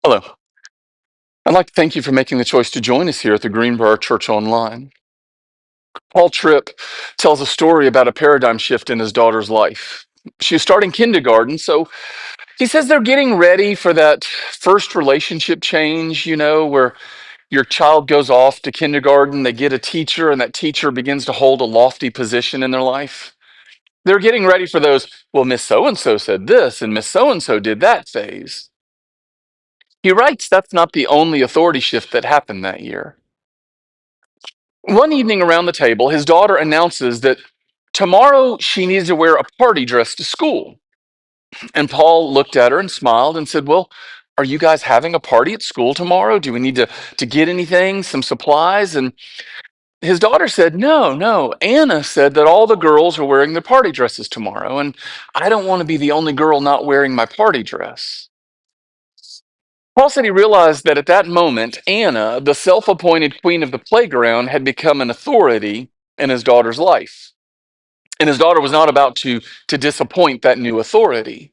Hello. I'd like to thank you for making the choice to join us here at the Greenbrier Church Online. Paul Tripp tells a story about a paradigm shift in his daughter's life. She was starting kindergarten, so he says they're getting ready for that first relationship change, where your child goes off to kindergarten, they get a teacher, and that teacher begins to hold a lofty position in their life. They're getting ready for those, well, Miss So and so said this, and Miss So and so did that phase. He writes that's not the only authority shift that happened that year. One evening around the table, his daughter announces that tomorrow she needs to wear a party dress to school. And Paul looked at her and smiled and said, well, are you guys having a party at school tomorrow? Do we need to get anything, some supplies? And his daughter said, no, no. Anna said that all the girls are wearing their party dresses tomorrow. And I don't want to be the only girl not wearing my party dress. Paul said he realized that at that moment, Anna, the self appointed queen of the playground, had become an authority in his daughter's life. And his daughter was not about to disappoint that new authority.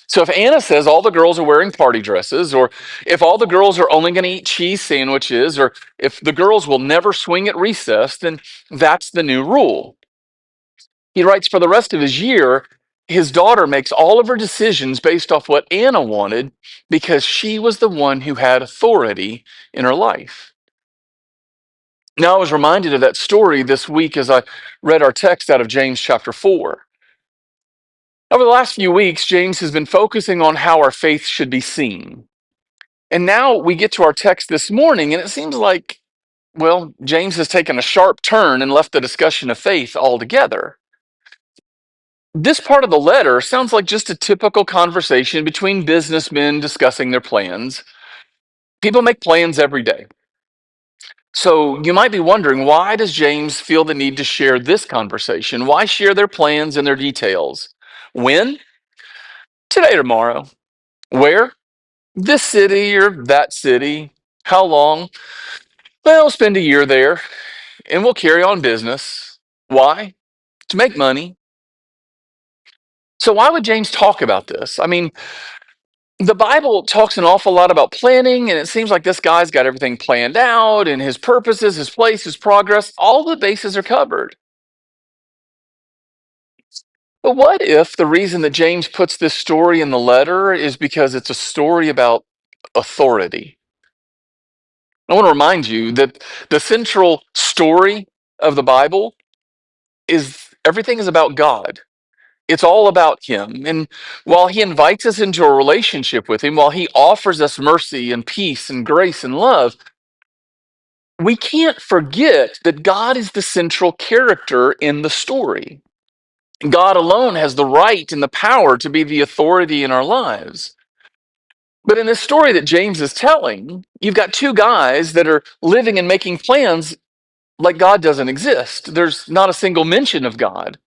So if Anna says all the girls are wearing party dresses, or if all the girls are only going to eat cheese sandwiches, or if the girls will never swing at recess, then that's the new rule. He writes for the rest of his year, his daughter makes all of her decisions based off what Anna wanted because she was the one who had authority in her life. Now, I was reminded of that story this week as I read our text out of James chapter 4. Over the last few weeks, James has been focusing on how our faith should be seen. And now we get to our text this morning, and it seems like, well, James has taken a sharp turn and left the discussion of faith altogether. This part of the letter sounds like just a typical conversation between businessmen discussing their plans. People make plans every day. So you might be wondering, why does James feel the need to share this conversation? Why share their plans and their details? When? Today or tomorrow. Where? This city or that city. How long? Well, spend a year there and we'll carry on business. Why? To make money. So why would James talk about this? I mean, the Bible talks an awful lot about planning, and it seems like this guy's got everything planned out and his purposes, his place, his progress, all the bases are covered. But what if the reason that James puts this story in the letter is because it's a story about authority? I want to remind you that the central story of the Bible is everything is about God. It's all about Him. And while He invites us into a relationship with Him, while He offers us mercy and peace and grace and love, we can't forget that God is the central character in the story. God alone has the right and the power to be the authority in our lives. But in this story that James is telling, you've got two guys that are living and making plans like God doesn't exist. There's not a single mention of God.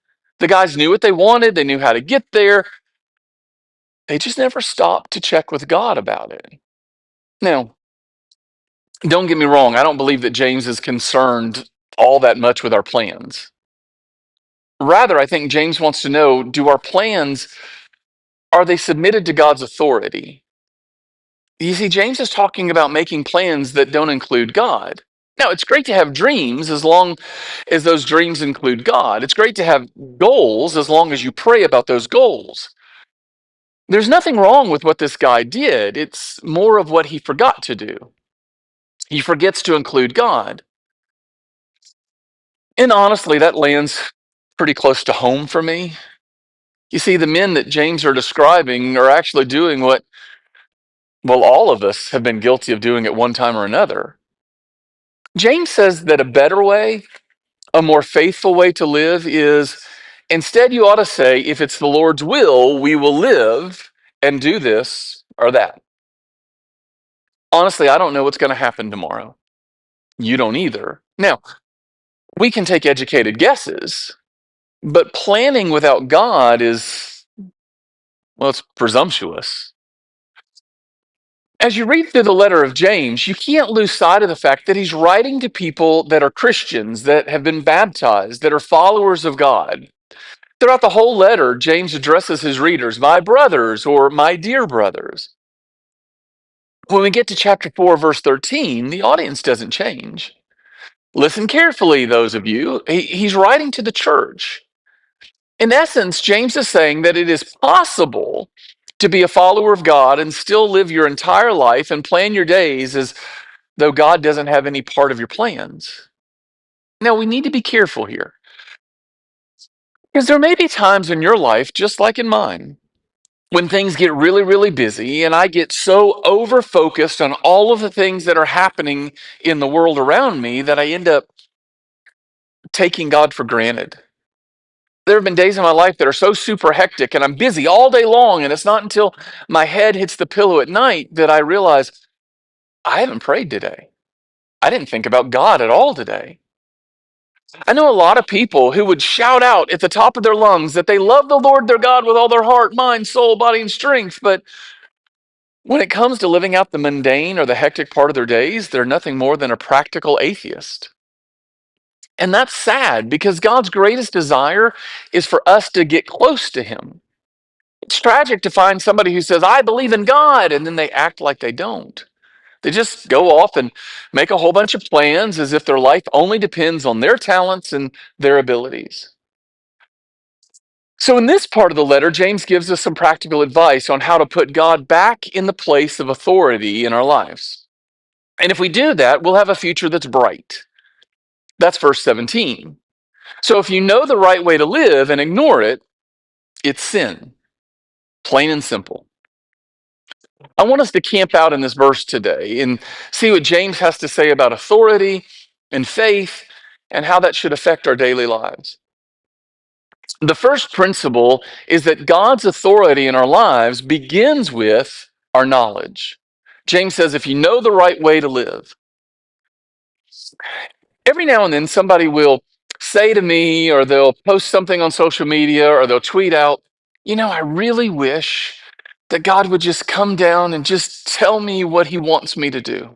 The guys knew what they wanted, they knew how to get there. They just never stopped to check with God about it. Now, don't get me wrong, I don't believe that James is concerned all that much with our plans. Rather, I think James wants to know, do our plans, are they submitted to God's authority? You see, James is talking about making plans that don't include God. Now, it's great to have dreams as long as those dreams include God. It's great to have goals as long as you pray about those goals. There's nothing wrong with what this guy did. It's more of what he forgot to do. He forgets to include God. And honestly, that lands pretty close to home for me. You see, the men that James are describing are actually doing what, well, all of us have been guilty of doing at one time or another. James says that a better way, a more faithful way to live is instead, you ought to say, if it's the Lord's will, we will live and do this or that. Honestly, I don't know what's going to happen tomorrow. You don't either. Now, we can take educated guesses, but planning without God is, well, it's presumptuous. As you read through the letter of James, you can't lose sight of the fact that he's writing to people that are Christians, that have been baptized, that are followers of God. Throughout the whole letter, James addresses his readers, my brothers or my dear brothers. When we get to chapter 4, verse 13, the audience doesn't change. Listen carefully, those of you. He's writing to the church. In essence, James is saying that it is possible to be a follower of God and still live your entire life and plan your days as though God doesn't have any part of your plans. Now, we need to be careful here because there may be times in your life, just like in mine, when things get really, really busy and I get so over focused on all of the things that are happening in the world around me that I end up taking God for granted. There have been days in my life that are so super hectic and I'm busy all day long, and it's not until my head hits the pillow at night that I realize I haven't prayed today. I didn't think about God at all today. I know a lot of people who would shout out at the top of their lungs that they love the Lord their God with all their heart, mind, soul, body, and strength, but when it comes to living out the mundane or the hectic part of their days, they're nothing more than a practical atheist. And that's sad because God's greatest desire is for us to get close to Him. It's tragic to find somebody who says, I believe in God, and then they act like they don't. They just go off and make a whole bunch of plans as if their life only depends on their talents and their abilities. So, in this part of the letter, James gives us some practical advice on how to put God back in the place of authority in our lives. And if we do that, we'll have a future that's bright. That's verse 17. So, if you know the right way to live and ignore it, it's sin. Plain and simple. I want us to camp out in this verse today and see what James has to say about authority and faith and how that should affect our daily lives. The first principle is that God's authority in our lives begins with our knowledge. James says, if you know the right way to live, every now and then somebody will say to me, or they'll post something on social media, or they'll tweet out, I really wish that God would just come down and just tell me what He wants me to do.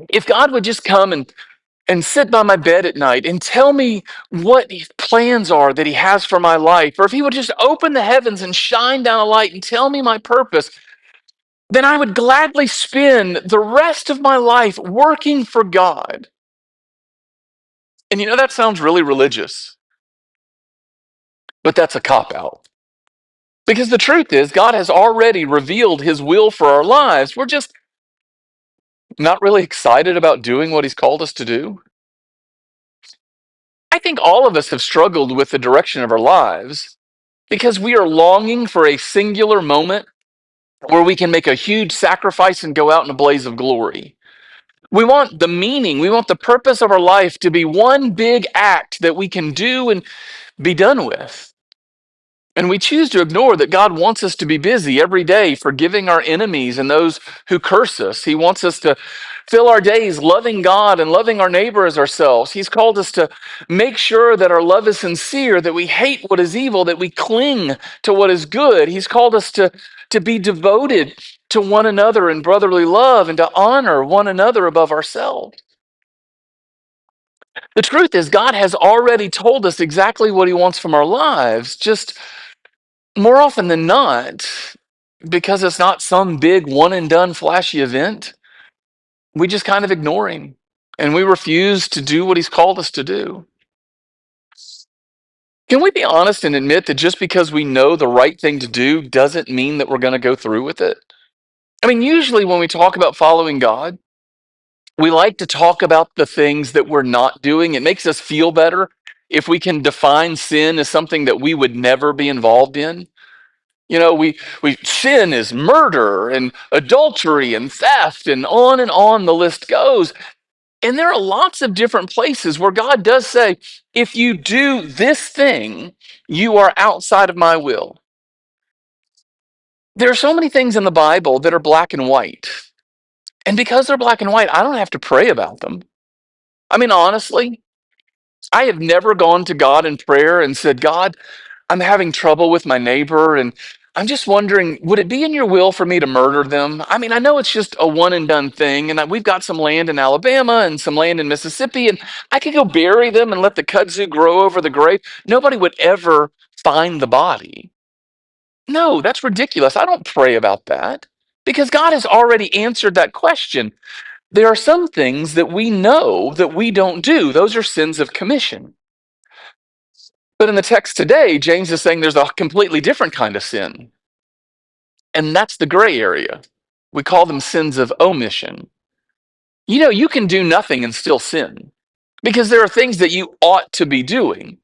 If God would just come and sit by my bed at night and tell me what His plans are that He has for my life, or if He would just open the heavens and shine down a light and tell me my purpose, then I would gladly spend the rest of my life working for God. And that sounds really religious, but that's a cop out. Because the truth is, God has already revealed His will for our lives. We're just not really excited about doing what He's called us to do. I think all of us have struggled with the direction of our lives because we are longing for a singular moment where we can make a huge sacrifice and go out in a blaze of glory. We want the meaning, we want the purpose of our life to be one big act that we can do and be done with. And we choose to ignore that God wants us to be busy every day forgiving our enemies and those who curse us. He wants us to fill our days loving God and loving our neighbor as ourselves. He's called us to make sure that our love is sincere, that we hate what is evil, that we cling to what is good. He's called us to be devoted to one another in brotherly love and to honor one another above ourselves. The truth is, God has already told us exactly what He wants from our lives. Just more often than not, because it's not some big one and done flashy event, we just kind of ignore Him and we refuse to do what He's called us to do. Can we be honest and admit that just because we know the right thing to do doesn't mean that we're going to go through with it? I mean, usually when we talk about following God, we like to talk about the things that we're not doing. It makes us feel better if we can define sin as something that we would never be involved in. We sin is murder and adultery and theft and on the list goes. And there are lots of different places where God does say, if you do this thing, you are outside of my will. There are so many things in the Bible that are black and white. And because they're black and white, I don't have to pray about them. I mean, honestly, I have never gone to God in prayer and said, God, I'm having trouble with my neighbor, and I'm just wondering, would it be in your will for me to murder them? I mean, I know it's just a one and done thing, and we've got some land in Alabama and some land in Mississippi, and I could go bury them and let the kudzu grow over the grave. Nobody would ever find the body. No, that's ridiculous. I don't pray about that. Because God has already answered that question. There are some things that we know that we don't do. Those are sins of commission. But in the text today, James is saying there's a completely different kind of sin. And that's the gray area. We call them sins of omission. You know, you can do nothing and still sin because there are things that you ought to be doing.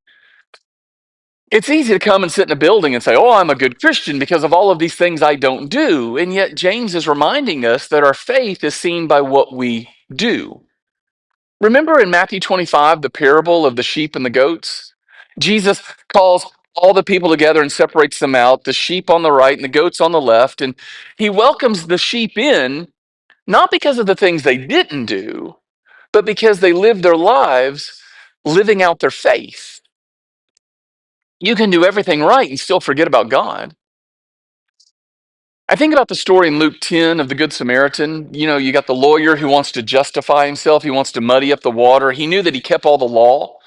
It's easy to come and sit in a building and say, oh, I'm a good Christian because of all of these things I don't do. And yet, James is reminding us that our faith is seen by what we do. Remember in Matthew 25, the parable of the sheep and the goats? Jesus calls all the people together and separates them out, the sheep on the right and the goats on the left. And he welcomes the sheep in, not because of the things they didn't do, but because they lived their lives living out their faith. You can do everything right and still forget about God. I think about the story in Luke 10 of the Good Samaritan. You know, you got the lawyer who wants to justify himself, he wants to muddy up the water. He knew that he kept all the law,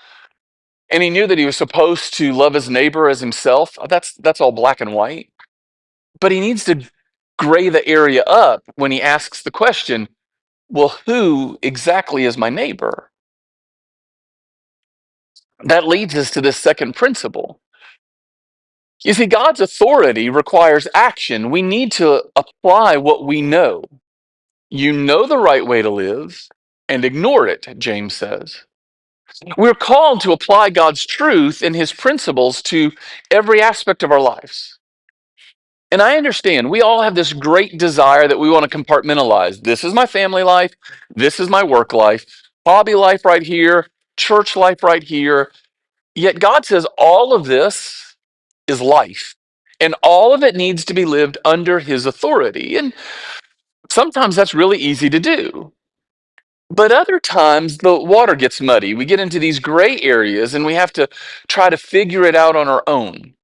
and he knew that he was supposed to love his neighbor as himself. That's all black and white. But he needs to gray the area up when he asks the question, well, who exactly is my neighbor? That leads us to this second principle. You see, God's authority requires action. We need to apply what we know. You know the right way to live and ignore it, James says. We're called to apply God's truth and his principles to every aspect of our lives. And I understand we all have this great desire that we want to compartmentalize. This is my family life, this is my work life, hobby life right here, church life right here. Yet God says all of this is life. And all of it needs to be lived under his authority. And sometimes that's really easy to do. But other times the water gets muddy. We get into these gray areas and we have to try to figure it out on our own.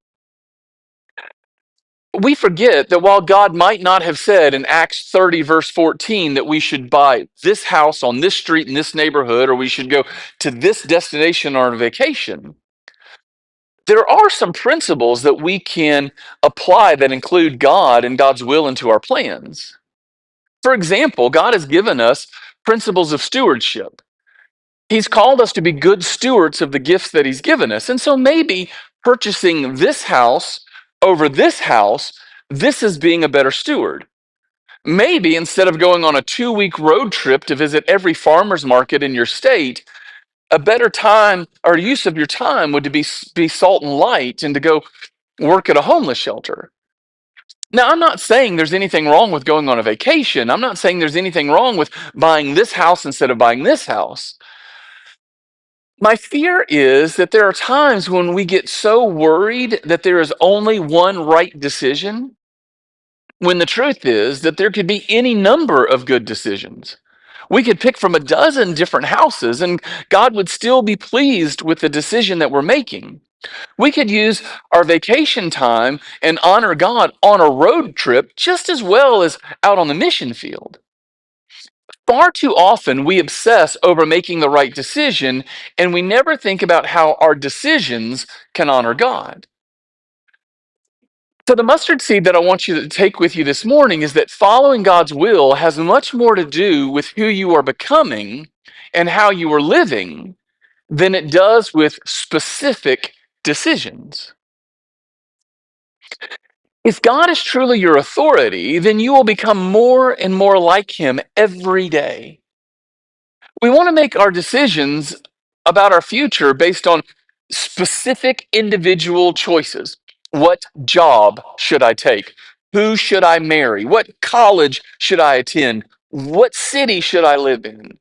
We forget that while God might not have said in Acts 30, verse 14, that we should buy this house on this street in this neighborhood, or we should go to this destination on a vacation, there are some principles that we can apply that include God and God's will into our plans. For example, God has given us principles of stewardship. He's called us to be good stewards of the gifts that he's given us. And so maybe purchasing this house over this house, this is being a better steward. Maybe instead of going on a 2-week road trip to visit every farmer's market in your state, a better time or use of your time would be salt and light and to go work at a homeless shelter. Now, I'm not saying there's anything wrong with going on a vacation. I'm not saying there's anything wrong with buying this house instead of buying this house. My fear is that there are times when we get so worried that there is only one right decision, when the truth is that there could be any number of good decisions. We could pick from a dozen different houses, and God would still be pleased with the decision that we're making. We could use our vacation time and honor God on a road trip just as well as out on the mission field. Far too often, we obsess over making the right decision, and we never think about how our decisions can honor God. So, the mustard seed that I want you to take with you this morning is that following God's will has much more to do with who you are becoming and how you are living than it does with specific decisions. If God is truly your authority, then you will become more and more like him every day. We want to make our decisions about our future based on specific individual choices. What job should I take? Who should I marry? What college should I attend? What city should I live in?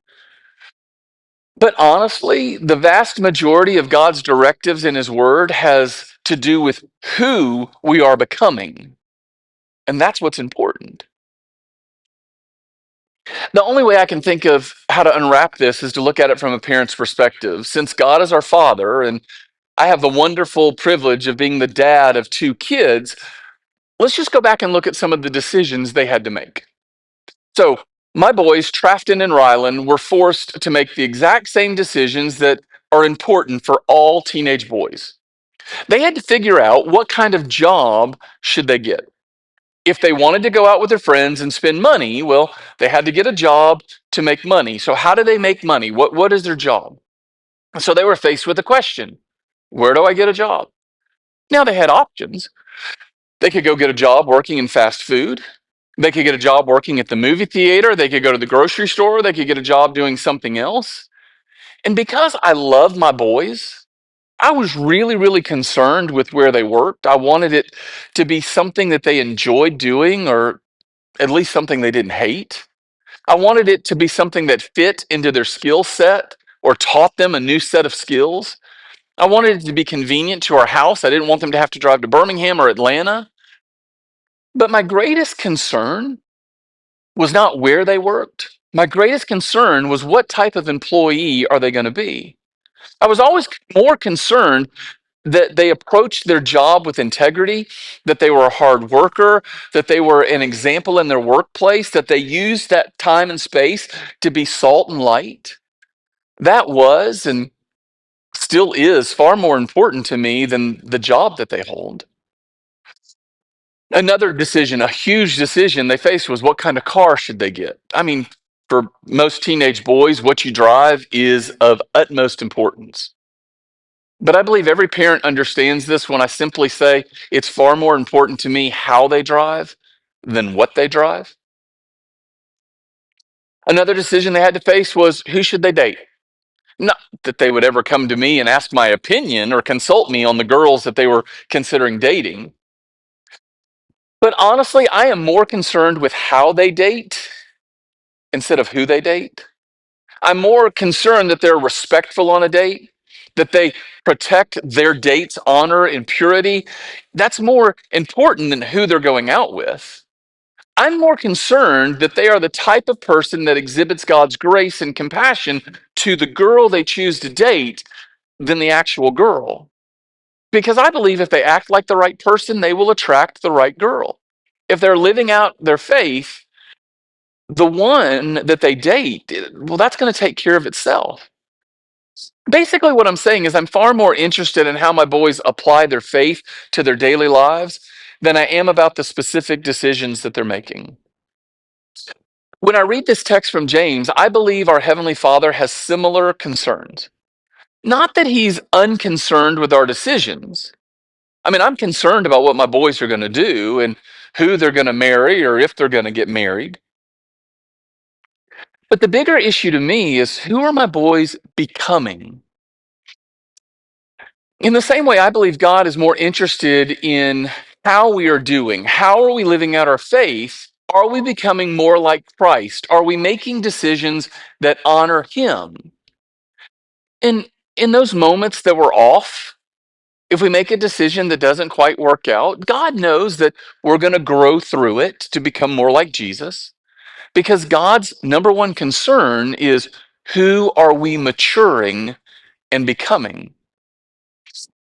But honestly, the vast majority of God's directives in his word has to do with who we are becoming. And that's what's important. The only way I can think of how to unwrap this is to look at it from a parent's perspective. Since God is our father, and I have the wonderful privilege of being the dad of 2 kids, let's just go back and look at some of the decisions they had to make. So, my boys, Trafton and Rylan, were forced to make the exact same decisions that are important for all teenage boys. They had to figure out what kind of job should they get. If they wanted to go out with their friends and spend money, well, they had to get a job to make money. So how do they make money? What is their job? So they were faced with a question. Where do I get a job? Now they had options. They could go get a job working in fast food. They could get a job working at the movie theater. They could go to the grocery store. They could get a job doing something else. And because I love my boys, I was really, really concerned with where they worked. I wanted it to be something that they enjoyed doing, or at least something they didn't hate. I wanted it to be something that fit into their skill set or taught them a new set of skills. I wanted it to be convenient to our house. I didn't want them to have to drive to Birmingham or Atlanta. But my greatest concern was not where they worked. My greatest concern was what type of employee are they going to be? I was always more concerned that they approached their job with integrity, that they were a hard worker, that they were an example in their workplace, that they used that time and space to be salt and light. That was and still is far more important to me than the job that they hold. Another decision, a huge decision they faced was what kind of car should they get? I mean, for most teenage boys, what you drive is of utmost importance. But I believe every parent understands this when I simply say it's far more important to me how they drive than what they drive. Another decision they had to face was who should they date? Not that they would ever come to me and ask my opinion or consult me on the girls that they were considering dating. But honestly, I am more concerned with how they date instead of who they date. I'm more concerned that they're respectful on a date, that they protect their date's honor and purity. That's more important than who they're going out with. I'm more concerned that they are the type of person that exhibits God's grace and compassion to the girl they choose to date than the actual girl. Because I believe if they act like the right person, they will attract the right girl. If they're living out their faith, the one that they date, well, that's going to take care of itself. Basically, what I'm saying is I'm far more interested in how my boys apply their faith to their daily lives than I am about the specific decisions that they're making. When I read this text from James, I believe our Heavenly Father has similar concerns. Not that He's unconcerned with our decisions. I mean, I'm concerned about what my boys are going to do and who they're going to marry or if they're going to get married. But the bigger issue to me is who are my boys becoming? In the same way, I believe God is more interested in how we are doing. How are we living out our faith? Are we becoming more like Christ? Are we making decisions that honor Him? And in those moments that we're off, if we make a decision that doesn't quite work out, God knows that we're going to grow through it to become more like Jesus. Because God's number one concern is who are we maturing and becoming?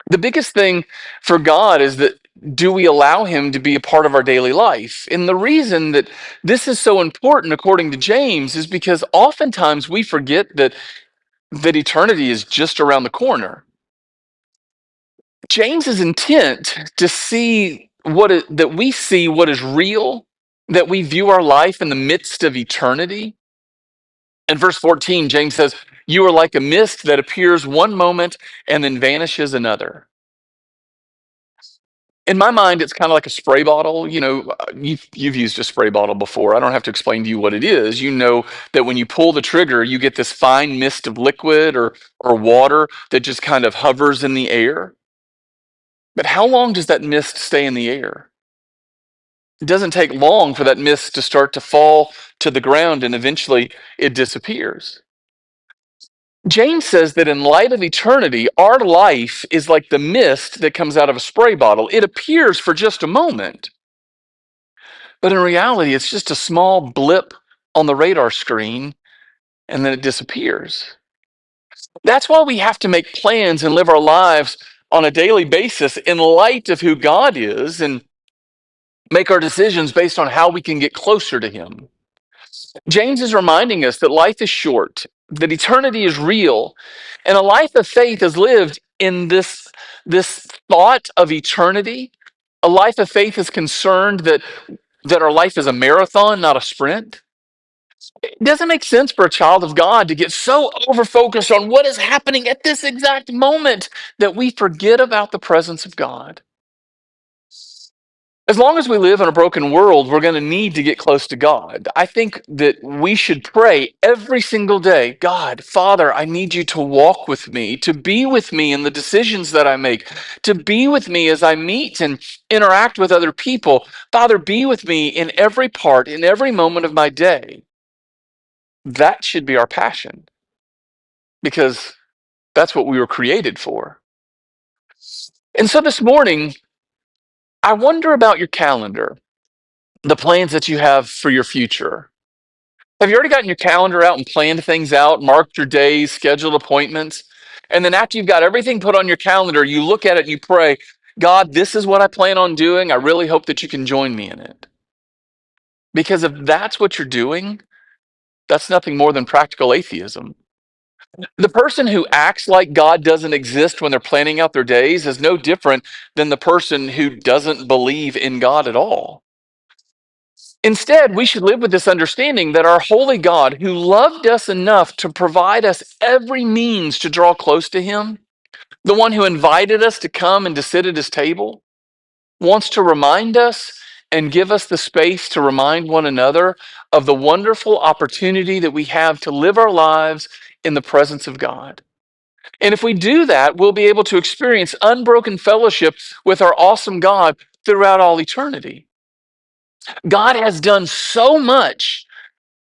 The biggest thing for God is that do we allow Him to be a part of our daily life? And the reason that this is so important, according to James, is because oftentimes we forget that eternity is just around the corner. James's intent to see that we see what is real, that we view our life in the midst of eternity. In verse 14, James says, "You are like a mist that appears one moment and then vanishes another." In my mind, it's kind of like a spray bottle. You know, you've used a spray bottle before. I don't have to explain to you what it is. You know that when you pull the trigger, you get this fine mist of liquid or water that just kind of hovers in the air. But how long does that mist stay in the air? It doesn't take long for that mist to start to fall to the ground and eventually it disappears. James says that in light of eternity, our life is like the mist that comes out of a spray bottle. It appears for just a moment, but in reality, it's just a small blip on the radar screen and then it disappears. That's why we have to make plans and live our lives on a daily basis in light of who God is and make our decisions based on how we can get closer to Him. James is reminding us that life is short, that eternity is real, and a life of faith is lived in this thought of eternity. A life of faith is concerned that that our life is a marathon, not a sprint. It doesn't make sense for a child of God to get so over focused on what is happening at this exact moment that we forget about the presence of God. As long as we live in a broken world, we're going to need to get close to God. I think that we should pray every single day, God, Father, I need you to walk with me, to be with me in the decisions that I make, to be with me as I meet and interact with other people. Father, be with me in every part, in every moment of my day. That should be our passion because that's what we were created for. And so this morning, I wonder about your calendar, the plans that you have for your future. Have you already gotten your calendar out and planned things out, marked your days, scheduled appointments? And then after you've got everything put on your calendar, you look at it and you pray, God, this is what I plan on doing. I really hope that you can join me in it. Because if that's what you're doing, that's nothing more than practical atheism. The person who acts like God doesn't exist when they're planning out their days is no different than the person who doesn't believe in God at all. Instead, we should live with this understanding that our holy God, who loved us enough to provide us every means to draw close to Him, the one who invited us to come and to sit at His table, wants to remind us and give us the space to remind one another of the wonderful opportunity that we have to live our lives in the presence of God. And if we do that, we'll be able to experience unbroken fellowship with our awesome God throughout all eternity. God has done so much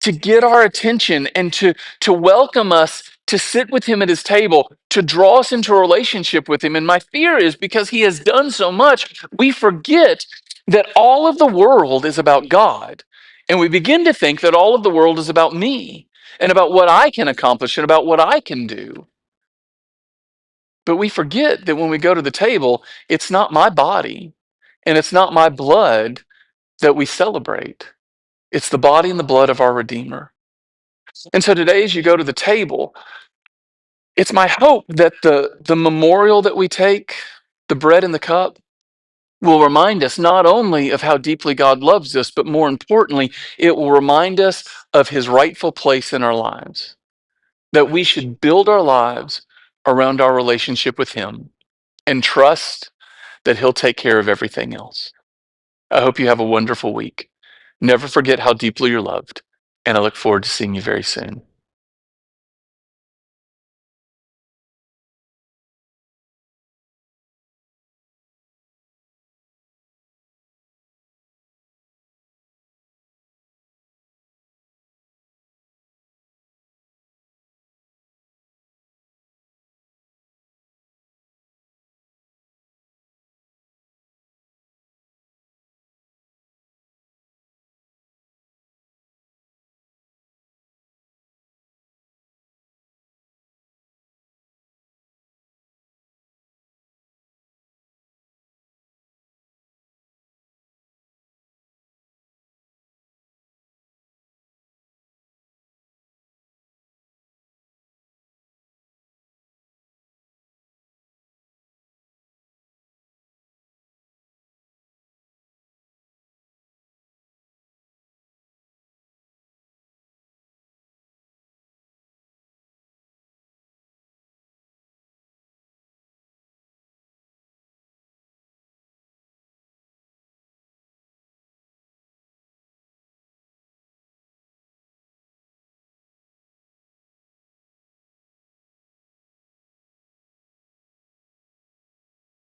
to get our attention and to welcome us to sit with Him at His table, to draw us into a relationship with Him. And my fear is because He has done so much, we forget that all of the world is about God. And we begin to think that all of the world is about me and about what I can accomplish and about what I can do. But we forget that when we go to the table, it's not my body and it's not my blood that we celebrate. It's the body and the blood of our Redeemer. And so today, as you go to the table, it's my hope that the memorial that we take, the bread and the cup, will remind us not only of how deeply God loves us, but more importantly, it will remind us of His rightful place in our lives. That we should build our lives around our relationship with Him and trust that He'll take care of everything else. I hope you have a wonderful week. Never forget how deeply you're loved, and I look forward to seeing you very soon.